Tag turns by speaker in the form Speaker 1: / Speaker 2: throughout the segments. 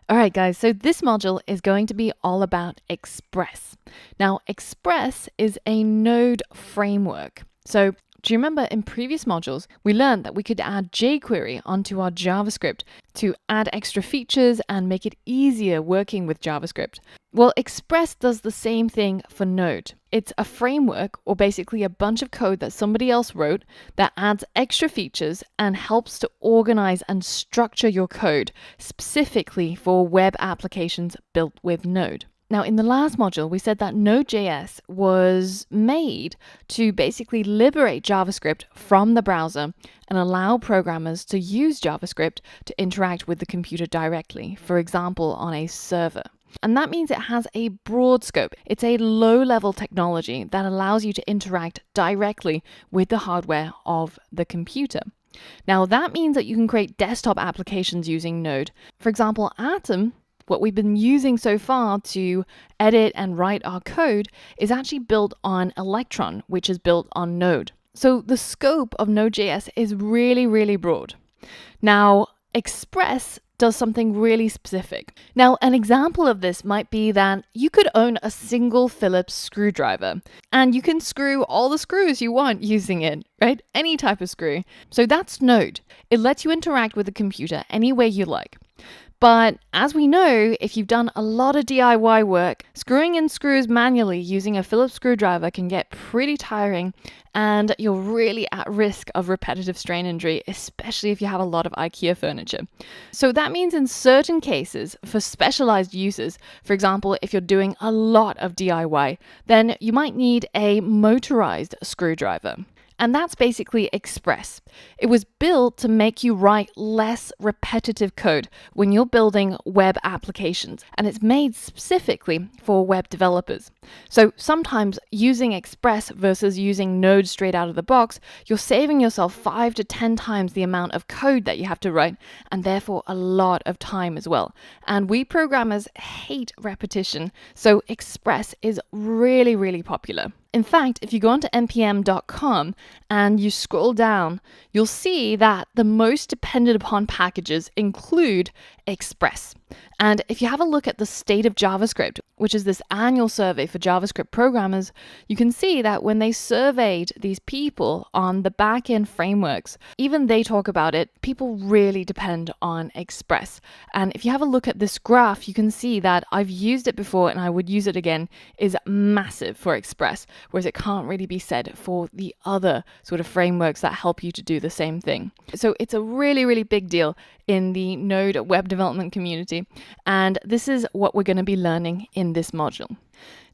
Speaker 1: All right, guys, so this module is going to be all about Express. Now, Express is a Node framework. So do you remember in previous modules, we learned that we could add jQuery onto our JavaScript to add extra features and make it easier working with JavaScript? Well, Express does the same thing for Node. It's a framework, or basically a bunch of code that somebody else wrote that adds extra features and helps to organize and structure your code specifically for web applications built with Node. Now, in the last module, we said that Node.js was made to basically liberate JavaScript from the browser and allow programmers to use JavaScript to interact with the computer directly, for example, on a server. And that means it has a broad scope. It's a low-level technology that allows you to interact directly with the hardware of the computer. Now, that means that you can create desktop applications using Node. For example, Atom, what we've been using so far to edit and write our code, is actually built on Electron, which is built on Node. So the scope of Node.js is really, really broad. Now, Express does something really specific. Now, an example of this might be that you could own a single Phillips screwdriver and you can screw all the screws you want using it, right? Any type of screw. So that's Node. It lets you interact with the computer any way you like. But as we know, if you've done a lot of DIY work, screwing in screws manually using a Phillips screwdriver can get pretty tiring, and you're really at risk of repetitive strain injury, especially if you have a lot of IKEA furniture. So that means in certain cases, for specialized uses, for example, if you're doing a lot of DIY, then you might need a motorized screwdriver. And that's basically Express. It was built to make you write less repetitive code when you're building web applications, and it's made specifically for web developers. So sometimes using Express versus using Node straight out of the box, you're saving yourself 5 to 10 times the amount of code that you have to write, and therefore a lot of time as well. And we programmers hate repetition, so Express is really, really popular. In fact, if you go onto npm.com and you scroll down, you'll see that the most depended upon packages include Express. And if you have a look at the state of JavaScript, which is this annual survey for JavaScript programmers, you can see that when they surveyed these people on the backend frameworks, even they talk about it, people really depend on Express. And if you have a look at this graph, you can see that I've used it before and I would use it again, is massive for Express, whereas it can't really be said for the other sort of frameworks that help you to do the same thing. So it's a really, really big deal in the Node web development community. And this is what we're going to be learning in this module.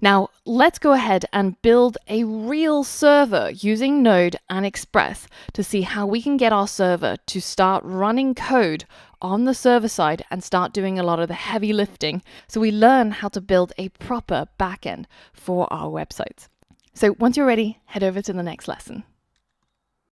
Speaker 1: Now, let's go ahead and build a real server using Node and Express to see how we can get our server to start running code on the server side and start doing a lot of the heavy lifting, so we learn how to build a proper backend for our websites. So once you're ready, head over to the next lesson.